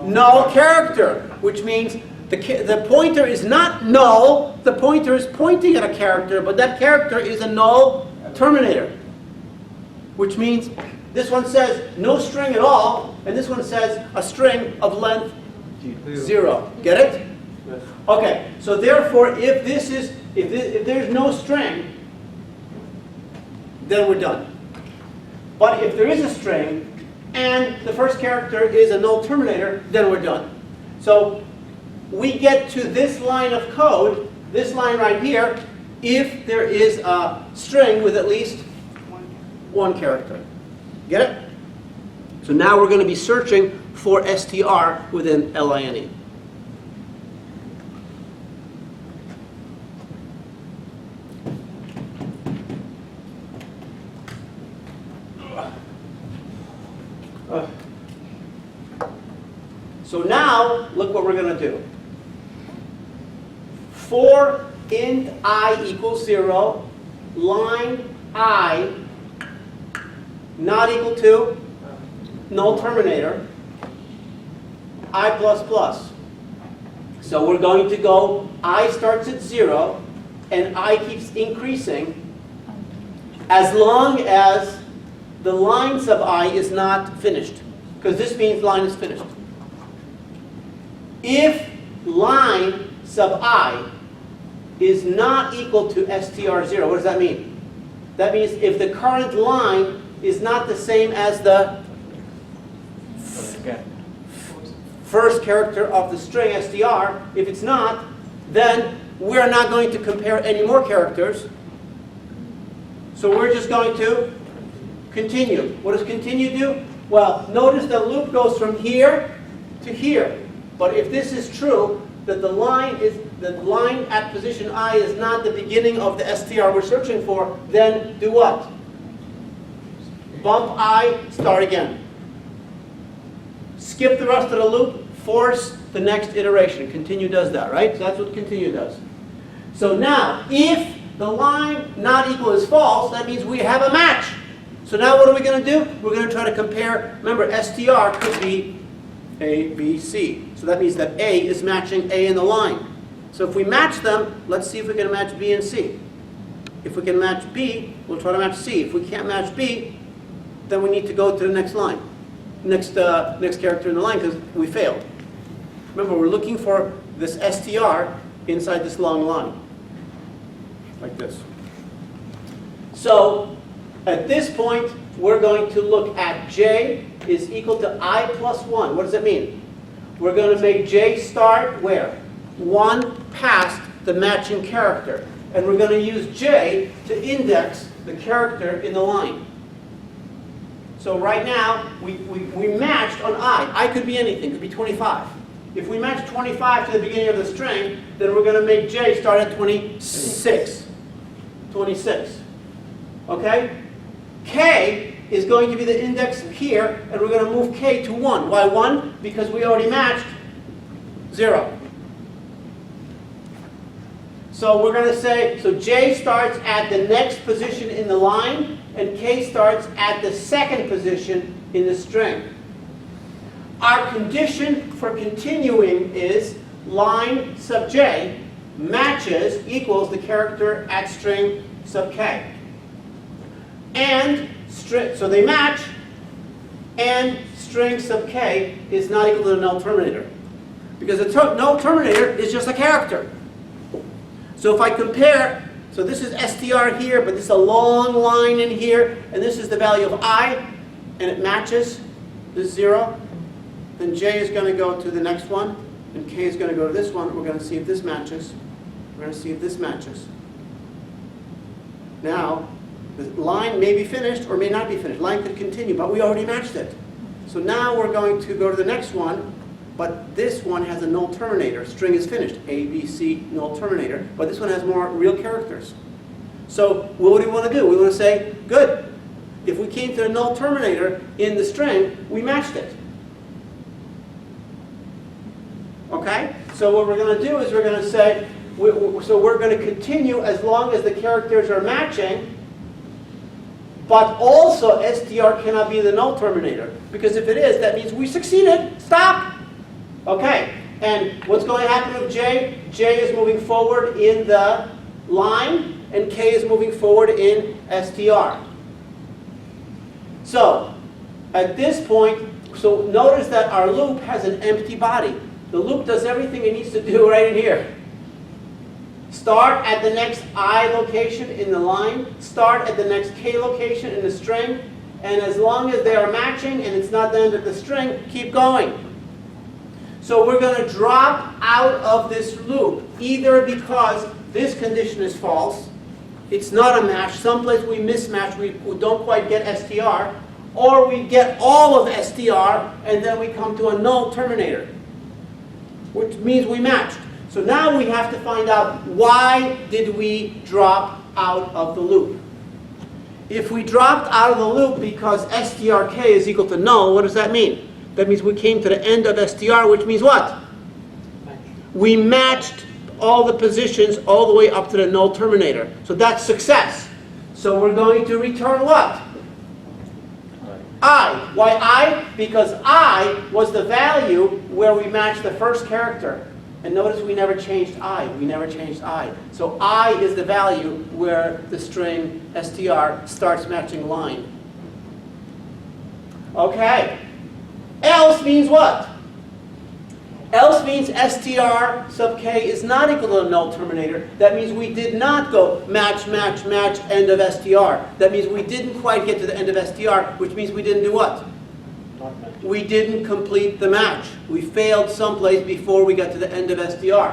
Null character, which means the pointer is not null, the pointer is pointing at a character, but that character is a null terminator. Which means this one says no string at all, and this one says a string of length 0. Get it? Yes. Okay, so therefore if there's no string, then we're done. But if there is a string, and the first character is a null terminator, then we're done. So we get to this line of code this line right here if there is a string with at least one character. Get it? So now we're going to be searching for str within line. So now, look what we're going to do. For int I equals 0, line I not equal to null terminator, I plus plus. So we're going to go, I starts at 0, and I keeps increasing as long as the line sub I is not finished, because this means line is finished. If line sub I is not equal to str0, what does that mean? That means if the current line is not the same as the first character of the string str, if it's not, then we're not going to compare any more characters. So we're just going to continue. What does continue do? Well, notice the loop goes from here to here. But if this is true, that the line at position I is not the beginning of the str we're searching for, then do what? Bump I, start again. Skip the rest of the loop, force the next iteration. Continue does that, right? So that's what continue does. So now, if the line not equal is false, that means we have a match. So now what are we going to do? We're going to try to compare. Remember, str could be A, B, C. So that means that A is matching A in the line. So if we match them, let's see if we can match B and C. If we can match B, we'll try to match C. If we can't match B, then we need to go to the next line, next character in the line, because we failed. Remember, we're looking for this str inside this long line, like this. So at this point, we're going to look at J is equal to I plus 1. What does that mean? We're going to make J start where? 1 past the matching character. And we're going to use J to index the character in the line. So right now, we matched on I. I could be anything. It could be 25. If we match 25 to the beginning of the string, then we're going to make J start at 26. 26. Okay? K is going to be the index here, and we're going to move K to 1. Why 1? Because we already matched 0. So we're going to say, so J starts at the next position in the line, and K starts at the second position in the string. Our condition for continuing is line sub J matches equals the character at string sub K. And so they match, and string sub K is not equal to the null terminator. Because the null terminator is just a character. So if I compare, so this is str here, but this is a long line in here, and this is the value of I, and it matches this 0, then J is going to go to the next one, and K is going to go to this one. We're going to see if this matches. We're going to see if this matches. Now, the line may be finished or may not be finished. Line could continue, but we already matched it. So now we're going to go to the next one, but this one has a null terminator. String is finished. A, B, C, null terminator. But this one has more real characters. So what do we want to do? We want to say, good. If we came to the null terminator in the string, we matched it. Okay? So what we're going to do is we're going to say, so we're going to continue as long as the characters are matching, but also str cannot be the null terminator. Because if it is, that means we succeeded. Stop! Okay, and what's going to happen with J? J is moving forward in the line, and K is moving forward in str. So, at this point, so notice that our loop has an empty body. The loop does everything it needs to do right in here. Start at the next I location in the line, start at the next K location in the string, and as long as they are matching and it's not the end of the string, keep going. So we're going to drop out of this loop, either because this condition is false. It's not a match. Someplace we mismatch, we don't quite get STR, or we get all of STR, and then we come to a null terminator, which means we matched. So now we have to find out, why did we drop out of the loop? If we dropped out of the loop because strk is equal to null, what does that mean? That means we came to the end of str, which means what? We matched all the positions all the way up to the null terminator. So that's success. So we're going to return what? I. Why I? Because I was the value where we matched the first character. And notice we never changed I. We never changed I. So I is the value where the string str starts matching line. Okay. Else means what? Else means str sub k is not equal to a null terminator. That means we did not go match, match, match, end of str. That means we didn't quite get to the end of str, which means we didn't do what? We didn't complete the match. We failed someplace before we got to the end of str.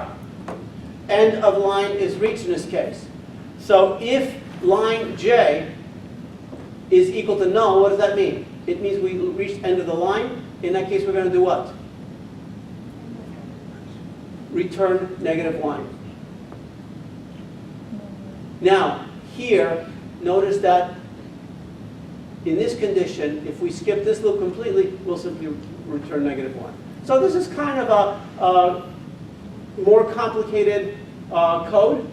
End of line is reached in this case. So if line j is equal to null, what does that mean? It means we reached end of the line. In that case, we're going to do what? Return -1. Now, here, notice that in this condition, if we skip this loop completely, we'll simply return -1. So this is kind of a more complicated code.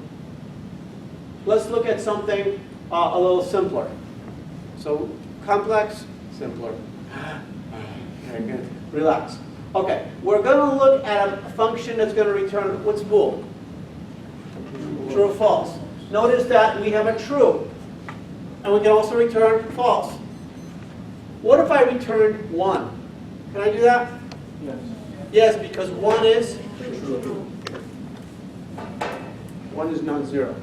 Let's look at something a little simpler. So complex, simpler. Very good. Relax. Okay, we're going to look at a function that's going to return, what's bool? True or false. Notice that we have a true, and we can also return false. What if I return 1? Can I do that? Yes. Yes, because 1 is true. 1 is non-zero.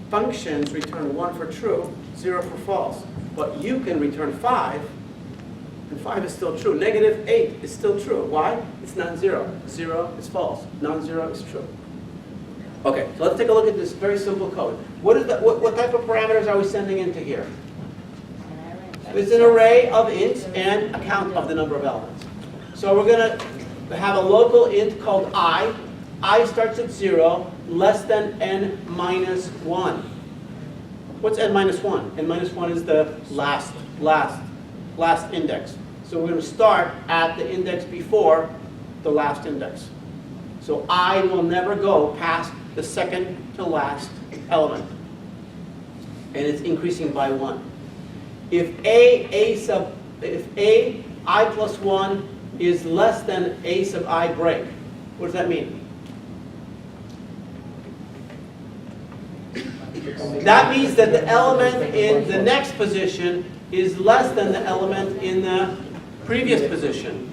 Functions return 1 for true, 0 for false. But you can return 5, and 5 is still true. -8 is still true. Why? It's non-zero. 0 is false. Non-zero is true. Okay, so let's take a look at this very simple code. What type of parameters are we sending into here? It's an array of ints and a count of the number of elements. So we're going to have a local int called I. I starts at 0, less than n minus 1. What's n minus 1? N minus 1 is the last index. So we're going to start at the index before the last index. So I will never go past the second to last element. And it's increasing by 1. If I plus 1 is less than a sub I break, what does that mean? That means that the element in the next position is less than the element in the previous position.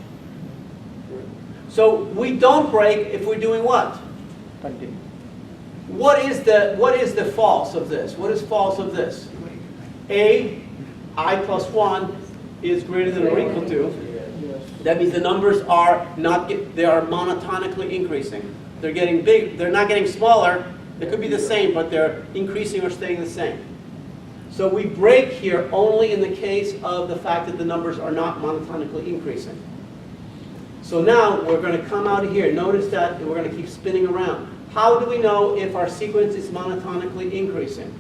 So we don't break if we're doing what? What is the false of this? What is false of this? I plus 1 is greater than or equal to. That means the numbers are they are monotonically increasing. They're getting big. They're not getting smaller. They could be the same, but they're increasing or staying the same. So we break here only in the case of the fact that the numbers are not monotonically increasing. So now we're going to come out here. Notice that we're going to keep spinning around. How do we know if our sequence is monotonically increasing?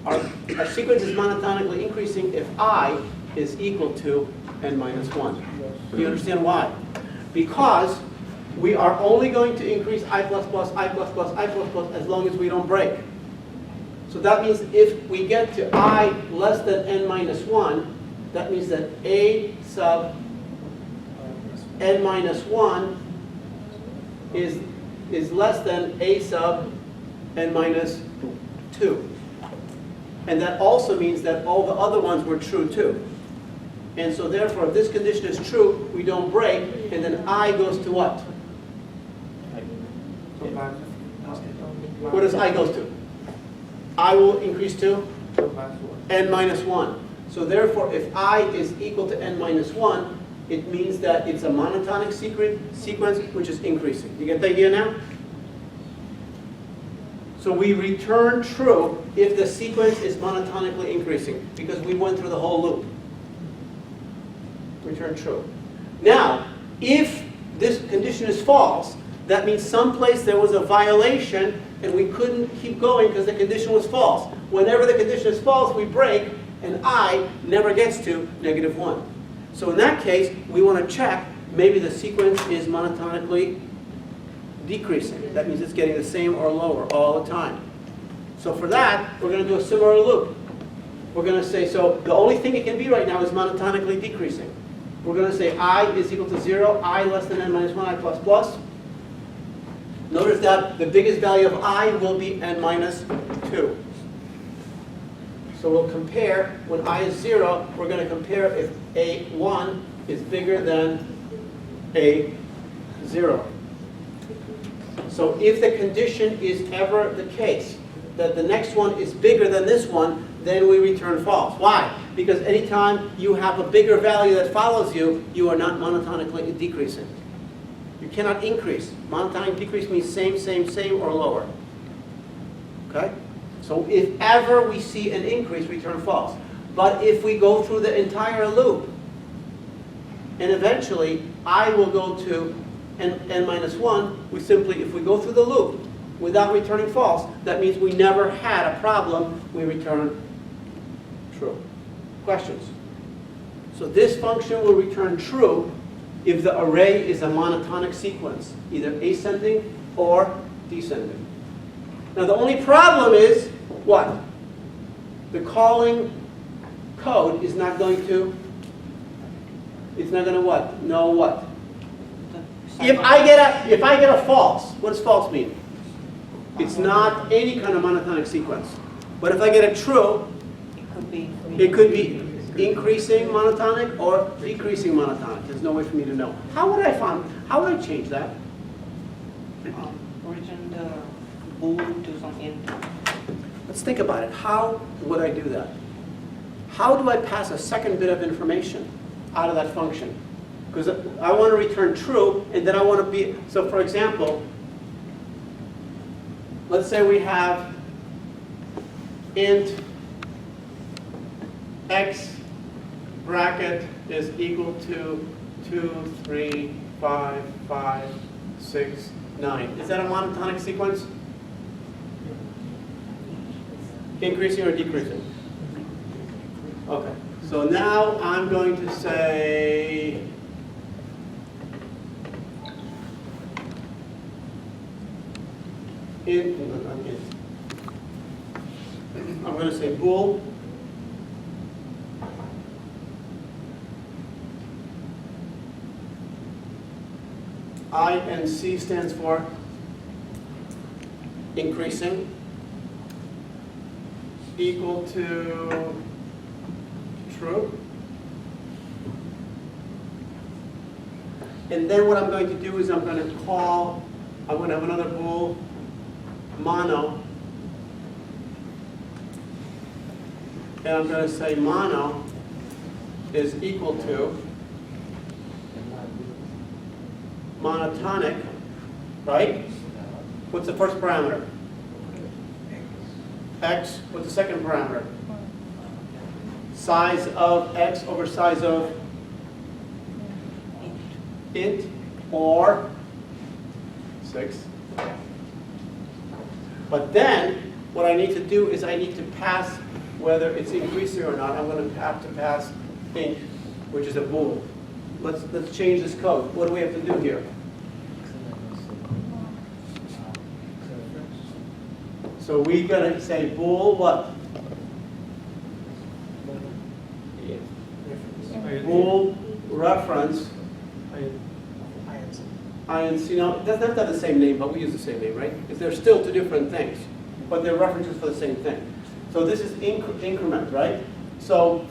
Our sequence is monotonically increasing if I is equal to n minus 1. Do you understand why? Because we are only going to increase I plus plus, I plus plus, I plus plus as long as we don't break. So that means if we get to I less than n minus 1, that means that A sub n minus 1 is less than A sub n minus 2. And that also means that all the other ones were true too. And so therefore, if this condition is true, we don't break, and then I goes to what? What does I goes to? I will increase to n minus 1. So therefore, if I is equal to n minus 1, it means that it's a monotonic sequence which is increasing. You get the idea now? So we return true if the sequence is monotonically increasing, because we went through the whole loop. Return true. Now, if this condition is false, that means someplace there was a violation and we couldn't keep going because the condition was false. Whenever the condition is false, we break, and I never gets to -1. So in that case, we want to check maybe the sequence is monotonically decreasing. That means it's getting the same or lower all the time. So for that, we're going to do a similar loop. We're going to say, so the only thing it can be right now is monotonically decreasing. We're going to say I is equal to 0, I less than n minus 1, I plus plus. Notice that the biggest value of I will be n minus 2. So we'll compare, when I is 0, we're going to compare if A1 is bigger than A0. So if the condition is ever the case that the next one is bigger than this one, then we return false. Why? Because anytime you have a bigger value that follows you, you are not monotonically decreasing. You cannot increase. Monotonic decrease means same, same, same, or lower. Okay? So if ever we see an increase, return false. But if we go through the entire loop, and eventually I will go to n minus 1, we simply, if we go through the loop without returning false, that means we never had a problem, we return true. Questions? So this function will return true if the array is a monotonic sequence, either ascending or descending. Now the only problem is, what? The calling code is not going to, it's not going to what? Know what? If I get a false, what does false mean? It's not any kind of monotonic sequence. But if I get a true, it could be increasing monotonic or decreasing monotonic. There's no way for me to know. How would I change that? Return the bool to some int. Let's think about it. How would I do that? How do I pass a second bit of information out of that function? Because I want to return true, and then I want to be, so for example, let's say we have int x bracket is equal to 2, 3, 5, 5, 6, 9. Is that a monotonic sequence? Increasing or decreasing? Okay. So now I'm going to say I'm going to say bool I and C stands for increasing equal to true. And then what I'm going to do is I'm going to have another bool mono, and I'm going to say mono is equal to monotonic, right? What's the first parameter? X. What's the second parameter? Size of X over size of int, or 6. But then, what I need to do is I need to pass, whether it's increasing or not, I'm going to have to pass int, which is a bool. Let's change this code. What do we have to do here? So we're going to say bool what? Bool reference INC. Now, that's not the same name, but we use the same name, right? Because they're still two different things, but they're references for the same thing. So this is increment, right? So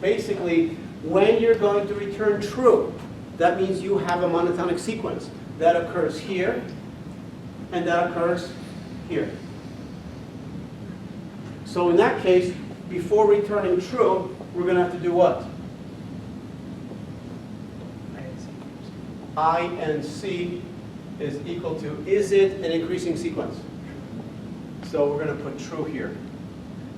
basically, when you're going to return true, that means you have a monotonic sequence. That occurs here, and that occurs here. So in that case, before returning true, we're going to have to do what? INC is equal to, is it an increasing sequence? So we're going to put true here.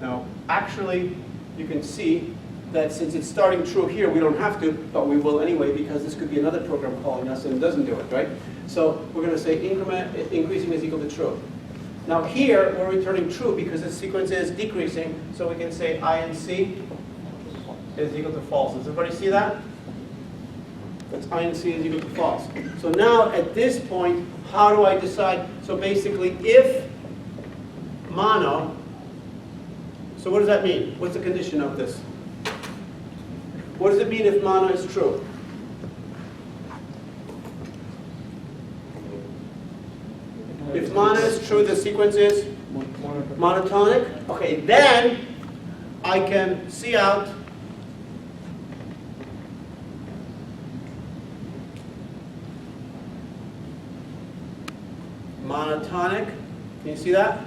Now, actually, you can see that since it's starting true here, we don't have to, but we will anyway, because this could be another program calling us and it doesn't do it, right? So we're going to say increasing is equal to true. Now here, we're returning true because the sequence is decreasing, so we can say INC is equal to false. Does everybody see that? That's INC is equal to false. So now, at this point, how do I decide? So basically, if mono, so what does that mean? What's the condition of this? What does it mean if mono is true? If mono is true, the sequence is monotonic. Okay, then I can see out monotonic. Can you see that?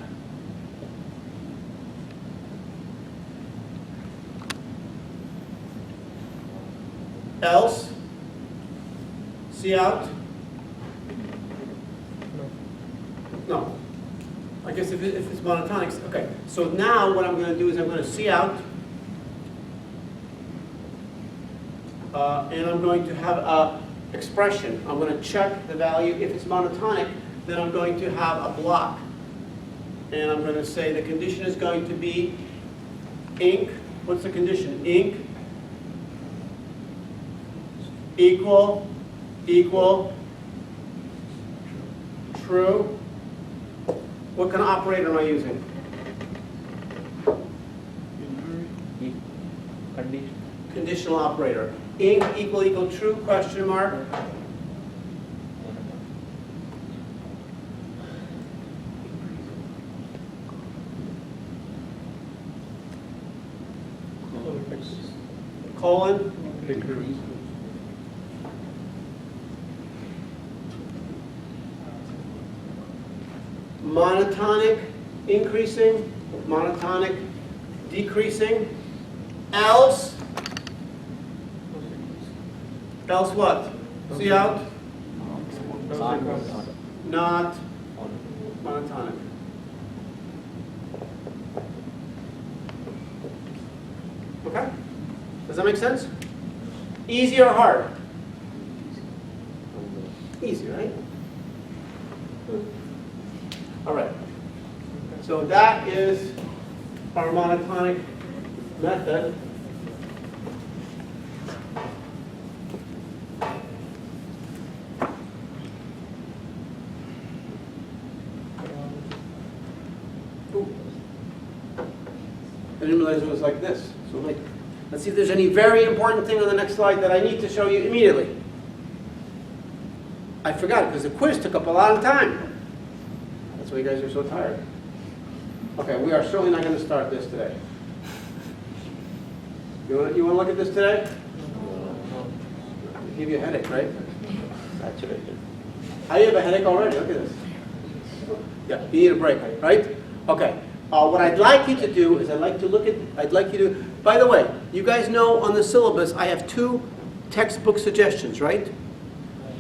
Else, see out? No. I guess if it's monotonic, okay. So now what I'm going to do is I'm going to see out, and I'm going to have a expression. I'm going to check the value. If it's monotonic, then I'm going to have a block. And I'm going to say the condition is going to be inc. What's the condition? Inc equal true. What kind of operator am I using? Conditional operator. Inc equal true, question mark. Colon. Monotonic increasing, monotonic decreasing, else what? See out? Not monotonic. Okay? Does that make sense? Easy or hard? Easy, right? All right. So that is our monotonic method. I didn't realize it was like this. So let's see if there's any very important thing on the next slide that I need to show you immediately. I forgot because the quiz took up a lot of time. That's why you guys are so tired. Okay, we are certainly not going to start this today. You want to look at this today? Give you a headache, right? Saturated. How do you have a headache already? Look at this. Yeah, you need a break, right? Okay. What I'd like you to do is I'd like you to, by the way, you guys know on the syllabus I have 2 textbook suggestions, right?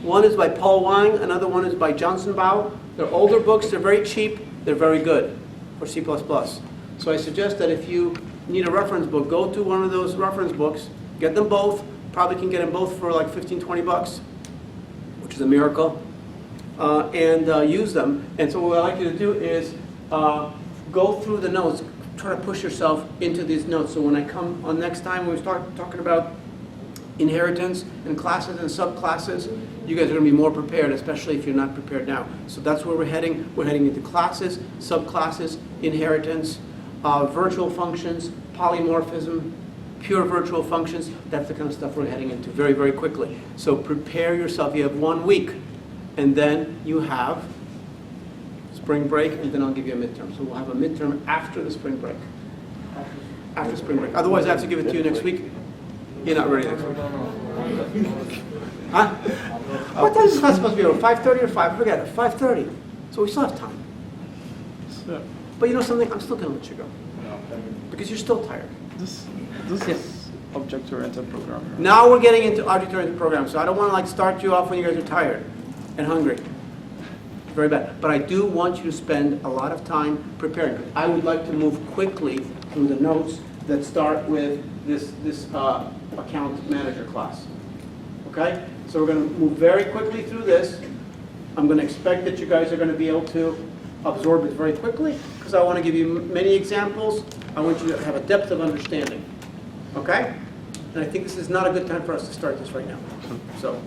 One is by Paul Wang, another one is by Johnson Bao. They're older books, they're very cheap, they're very good for C++. So I suggest that if you need a reference book, go to one of those reference books, get them both, probably can get them both for like 15, 20 bucks, which is a miracle, and use them. And so what I'd like you to do is go through the notes, try to push yourself into these notes. So when I come on next time, when we start talking about inheritance and classes and subclasses, you guys are going to be more prepared, especially if you're not prepared now. So that's where we're heading. We're heading into classes, subclasses, inheritance, virtual functions, polymorphism, pure virtual functions. That's the kind of stuff we're heading into very, very quickly. So prepare yourself. You have 1 week, and then you have spring break, and then I'll give you a midterm. So we'll have a midterm after the spring break. After spring break. Otherwise, I have to give it to you next week. You're not ready next week. Huh? What time is class supposed to be over? 5:30 or 5? Forget it. 5:30. So we still have time. But you know something? I'm still going to let you go. Because you're still tired. This is object-oriented programming. Right? Now we're getting into object-oriented programming. So I don't want to start you off when you guys are tired and hungry. very bad. But I do want you to spend a lot of time preparing. I would like to move quickly through the notes that start with this account manager class. Okay? So we're going to move very quickly through this. I'm going to expect that you guys are going to be able to absorb it very quickly because I want to give you many examples. I want you to have a depth of understanding. Okay? And I think this is not a good time for us to start this right now. So